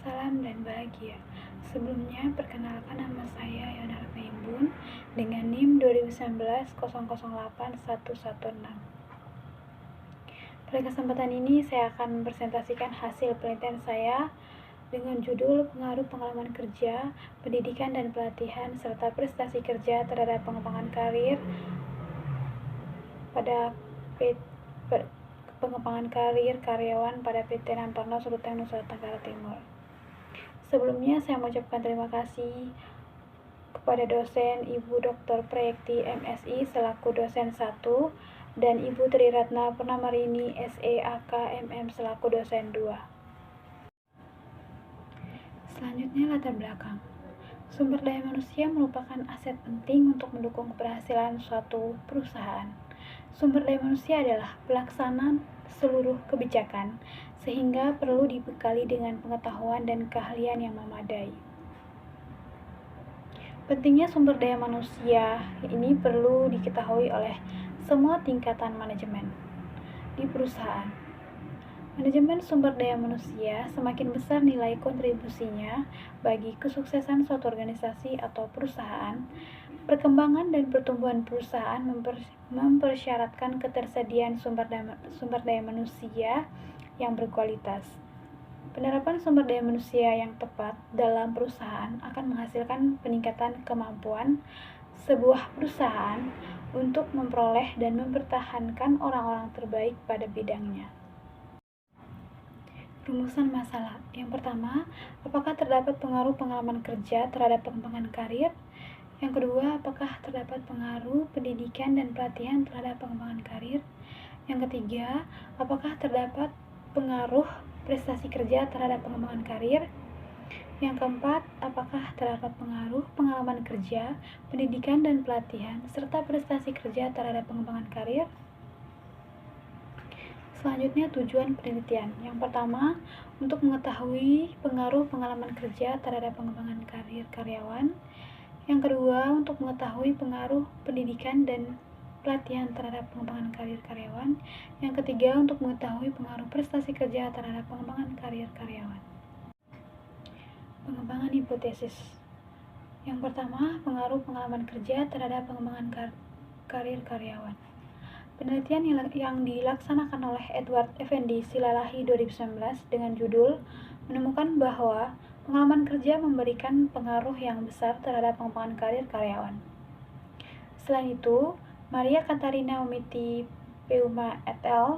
Salam dan bahagia. Sebelumnya, perkenalkan nama saya Yona Ratnaimbun dengan NIM 2019008116. Pada kesempatan ini, saya akan mempresentasikan hasil penelitian saya dengan judul Pengaruh Pengalaman Kerja, Pendidikan dan Pelatihan, serta Prestasi Kerja terhadap Pengembangan Karir karyawan pada PT Namparno Sulteng Nusa Tenggara Timur. Sebelumnya, saya mengucapkan terima kasih kepada dosen Ibu Dr. Prayekti MSI selaku dosen 1 dan Ibu Tri Ratna Purnamarini SEAK MM selaku dosen 2. Selanjutnya, latar belakang. Sumber daya manusia merupakan aset penting untuk mendukung keberhasilan suatu perusahaan. Sumber daya manusia adalah pelaksanaan seluruh kebijakan, sehingga perlu dibekali dengan pengetahuan dan keahlian yang memadai. Pentingnya sumber daya manusia ini perlu diketahui oleh semua tingkatan manajemen di perusahaan. Manajemen sumber daya manusia semakin besar nilai kontribusinya bagi kesuksesan suatu organisasi atau perusahaan. Perkembangan dan pertumbuhan perusahaan mempersyaratkan ketersediaan sumber daya manusia yang berkualitas. Penerapan sumber daya manusia yang tepat dalam perusahaan akan menghasilkan peningkatan kemampuan sebuah perusahaan untuk memperoleh dan mempertahankan orang-orang terbaik pada bidangnya. Rumusan masalah. Yang pertama, apakah terdapat pengaruh pengalaman kerja terhadap pengembangan karir? Yang kedua, apakah terdapat pengaruh pendidikan dan pelatihan terhadap pengembangan karir? Yang ketiga, apakah terdapat pengaruh prestasi kerja terhadap pengembangan karir? Yang keempat, apakah terdapat pengaruh pengalaman kerja, pendidikan dan pelatihan, serta prestasi kerja terhadap pengembangan karir? Selanjutnya, tujuan penelitian. Yang pertama, untuk mengetahui pengaruh pengalaman kerja terhadap pengembangan karir karyawan. Yang kedua, untuk mengetahui pengaruh pendidikan dan pelatihan terhadap pengembangan karir karyawan. Yang ketiga, untuk mengetahui pengaruh prestasi kerja terhadap pengembangan karir karyawan. Pengembangan hipotesis. Yang pertama, pengaruh pengalaman kerja terhadap pengembangan karir karyawan. Penelitian yang dilaksanakan oleh Edward Effendi Silalahi 2019 dengan judul menemukan bahwa pengalaman kerja memberikan pengaruh yang besar terhadap pengembangan karir karyawan. Selain itu, Maria Katarina Umiti Peuma et al.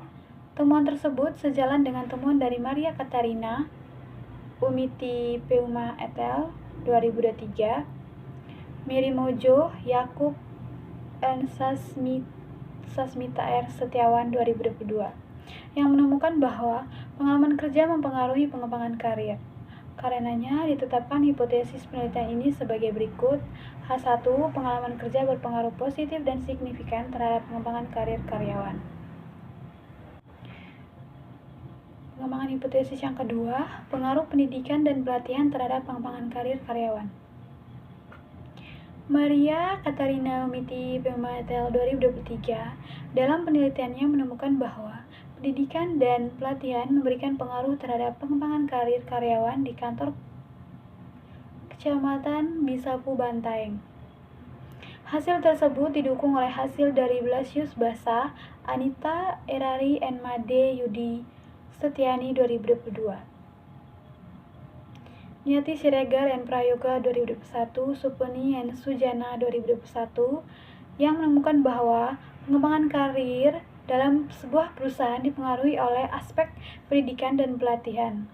Temuan tersebut sejalan dengan temuan dari Maria Katarina Umiti Peuma et al. 2023, Mary Mojo, Yakub, dan Sasmita R. Setiawan 2022, yang menemukan bahwa pengalaman kerja mempengaruhi pengembangan karir. Karenanya, ditetapkan hipotesis penelitian ini sebagai berikut. H1. Pengalaman kerja berpengaruh positif dan signifikan terhadap pengembangan karir karyawan. Pengembangan hipotesis yang kedua, pengaruh pendidikan dan pelatihan terhadap pengembangan karir karyawan. Maria Katarina Umiti Peuma et al. 2023 dalam penelitiannya menemukan bahwa pendidikan dan pelatihan memberikan pengaruh terhadap pengembangan karir karyawan di kantor Kecamatan Bisapu Bantaeng. Hasil tersebut didukung oleh hasil dari Blasius Basa, Anita Erari, and Made Yudi Setiani 2022. Nyati Siregar and Prayoga 2021, Supeni and Sujana 2021, yang menemukan bahwa pengembangan karir dalam sebuah perusahaan dipengaruhi oleh aspek pendidikan dan pelatihan.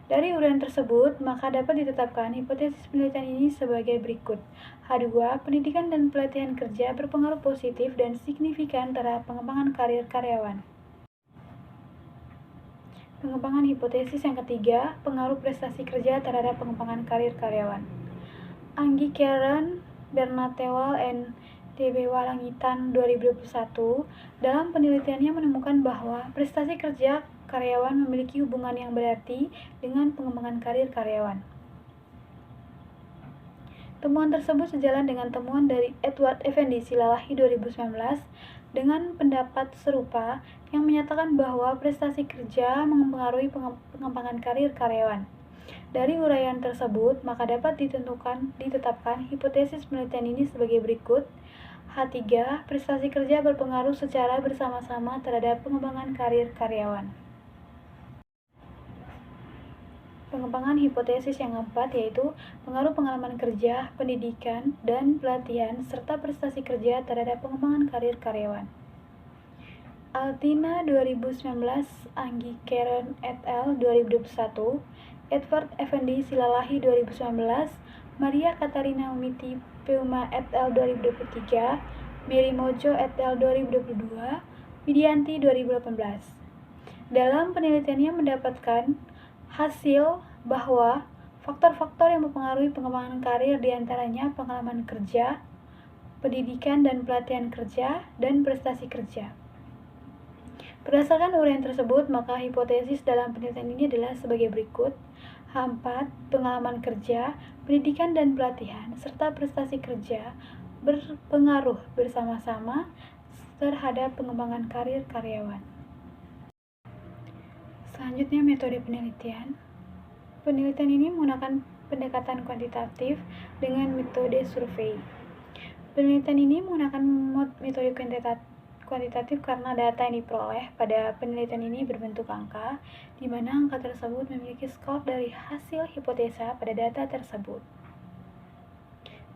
Dari uraian tersebut, maka dapat ditetapkan hipotesis penelitian ini sebagai berikut. H2. Pendidikan dan pelatihan kerja berpengaruh positif dan signifikan terhadap pengembangan karir karyawan. Pengembangan hipotesis yang ketiga, pengaruh prestasi kerja terhadap pengembangan karir karyawan. Anggi Karen, Bernatewal, and DB Walangitan 2021 dalam penelitiannya menemukan bahwa prestasi kerja karyawan memiliki hubungan yang berarti dengan pengembangan karir karyawan. Temuan tersebut sejalan dengan temuan dari Edward Effendi Silalahi 2019 dengan pendapat serupa yang menyatakan bahwa prestasi kerja mempengaruhi pengembangan karir karyawan. Dari uraian tersebut, maka dapat ditetapkan hipotesis penelitian ini sebagai berikut. H3, prestasi kerja berpengaruh secara bersama-sama terhadap pengembangan karir karyawan. Pengembangan hipotesis yang keempat yaitu pengaruh pengalaman kerja, pendidikan, dan pelatihan, serta prestasi kerja terhadap pengembangan karir karyawan. Altina 2019, Anggi Karen et al. 2021, Edward Effendi Silalahi 2019, Maria Katarina Umiti Peuma et al. 2023, Mary Mojo et al. 2022, Widianti 2018. Dalam penelitiannya mendapatkan hasil bahwa faktor-faktor yang mempengaruhi pengembangan karir diantaranya pengalaman kerja, pendidikan dan pelatihan kerja, dan prestasi kerja. Berdasarkan uraian tersebut, maka hipotesis dalam penelitian ini adalah sebagai berikut. H4, pengalaman kerja, pendidikan dan pelatihan, serta prestasi kerja berpengaruh bersama-sama terhadap pengembangan karir karyawan. Selanjutnya, metode penelitian. Penelitian ini menggunakan pendekatan kuantitatif dengan metode survei. Penelitian ini menggunakan metode kuantitatif karena data yang diperoleh pada penelitian ini berbentuk angka, di mana angka tersebut memiliki skor dari hasil hipotesa pada data tersebut.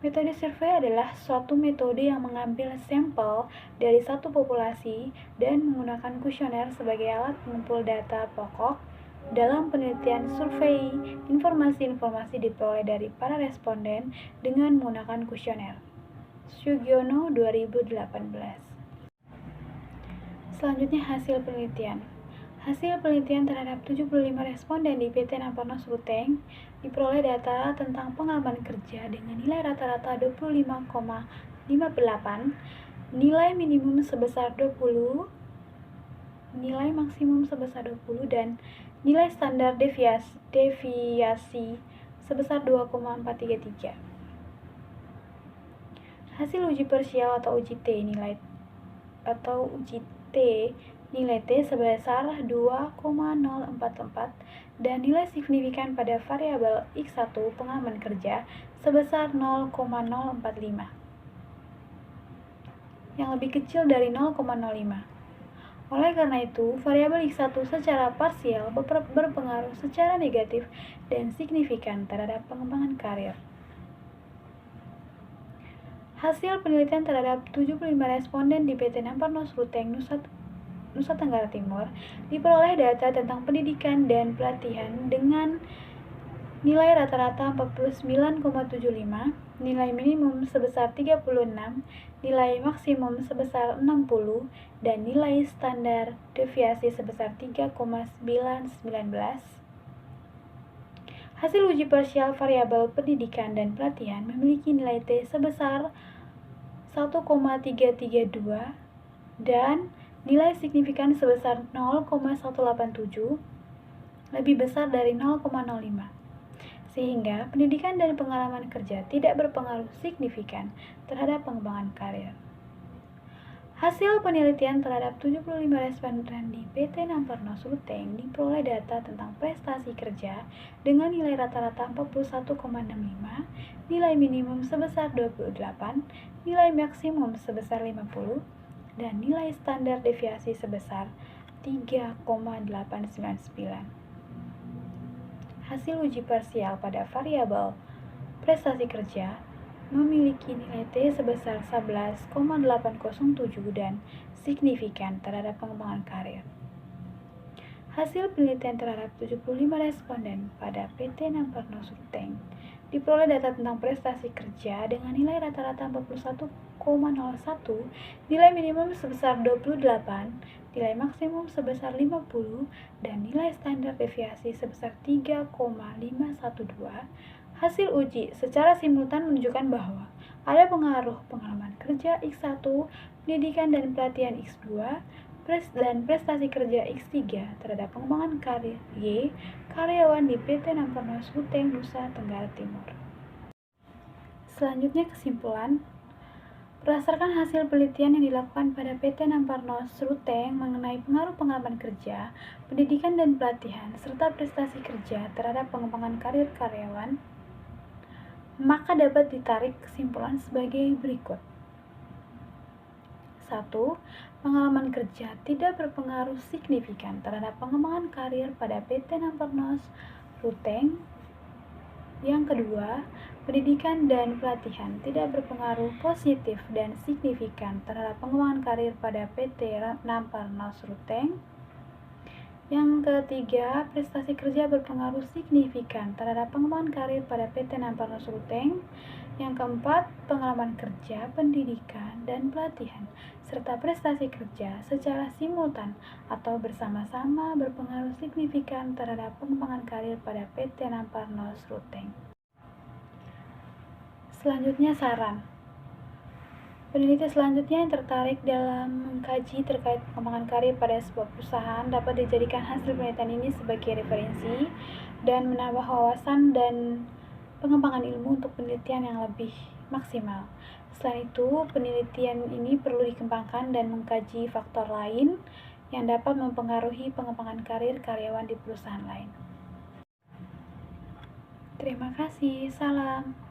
Metode survei adalah suatu metode yang mengambil sampel dari satu populasi dan menggunakan kuesioner sebagai alat pengumpul data pokok. Dalam penelitian survei, informasi-informasi diperoleh dari para responden dengan menggunakan kuesioner. Sugiono 2018. Selanjutnya, hasil penelitian. Hasil penelitian terhadap 75 responden di PT Namparnos Ruteng diperoleh data tentang pengalaman kerja dengan nilai rata-rata 25,58, nilai minimum sebesar 20, nilai maksimum sebesar 20, dan nilai standar deviasi sebesar 2,433. Hasil uji parsial atau uji T nilai T sebesar 2,044 dan nilai signifikan pada variabel X1 pengalaman kerja sebesar 0,045 yang lebih kecil dari 0,05. Oleh karena itu, variabel X1 secara parsial berpengaruh secara negatif dan signifikan terhadap pengembangan karir. Hasil penelitian terhadap 75 responden di PT Namparnos Ruteng Nusa Tenggara Timur diperoleh data tentang pendidikan dan pelatihan dengan nilai rata-rata 49,75, nilai minimum sebesar 36, nilai maksimum sebesar 60, dan nilai standar deviasi sebesar 3,919. Hasil uji parsial variabel pendidikan dan pelatihan memiliki nilai T sebesar 1,332 dan nilai signifikan sebesar 0,187, lebih besar dari 0,05. Sehingga pendidikan dan pengalaman kerja tidak berpengaruh signifikan terhadap pengembangan karir. Hasil penelitian terhadap 75 responden di PT Namparnos Ruteng diperoleh data tentang prestasi kerja dengan nilai rata-rata 41,65, nilai minimum sebesar 28, nilai maksimum sebesar 50, dan nilai standar deviasi sebesar 3,899. Hasil uji parsial pada variabel prestasi kerja memiliki nilai T sebesar 11,807 dan signifikan terhadap pengembangan karir. Hasil penelitian terhadap 75 responden pada PT Namparnos Ruteng diperoleh data tentang prestasi kerja dengan nilai rata-rata 41,01, nilai minimum sebesar 28, nilai maksimum sebesar 50, dan nilai standar deviasi sebesar 3,512. Hasil uji secara simultan menunjukkan bahwa ada pengaruh pengalaman kerja X1, pendidikan dan pelatihan X2, dan prestasi kerja X3 terhadap pengembangan karir Y karyawan di PT Namparnos Ruteng Nusa Tenggara Timur. Selanjutnya, kesimpulan. Berdasarkan hasil penelitian yang dilakukan pada PT Namparnos Ruteng mengenai pengaruh pengalaman kerja, pendidikan dan pelatihan, serta prestasi kerja terhadap pengembangan karir karyawan, maka dapat ditarik kesimpulan sebagai berikut. 1. Pengalaman kerja tidak berpengaruh signifikan terhadap pengembangan karir pada PT Namparnos Ruteng. Yang kedua, pendidikan dan pelatihan tidak berpengaruh positif dan signifikan terhadap pengembangan karir pada PT Namparnos Ruteng. Yang ketiga, prestasi kerja berpengaruh signifikan terhadap pengembangan karir pada PT Namparnos Ruteng. Yang keempat, pengalaman kerja, pendidikan, dan pelatihan, serta prestasi kerja secara simultan atau bersama-sama berpengaruh signifikan terhadap pengembangan karir pada PT Namparnos Ruteng. Selanjutnya, saran. Peneliti selanjutnya yang tertarik dalam mengkaji terkait pengembangan karir pada sebuah perusahaan dapat dijadikan hasil penelitian ini sebagai referensi dan menambah wawasan dan pengembangan ilmu untuk penelitian yang lebih maksimal. Selain itu, penelitian ini perlu dikembangkan dan mengkaji faktor lain yang dapat mempengaruhi pengembangan karir karyawan di perusahaan lain. Terima kasih, salam.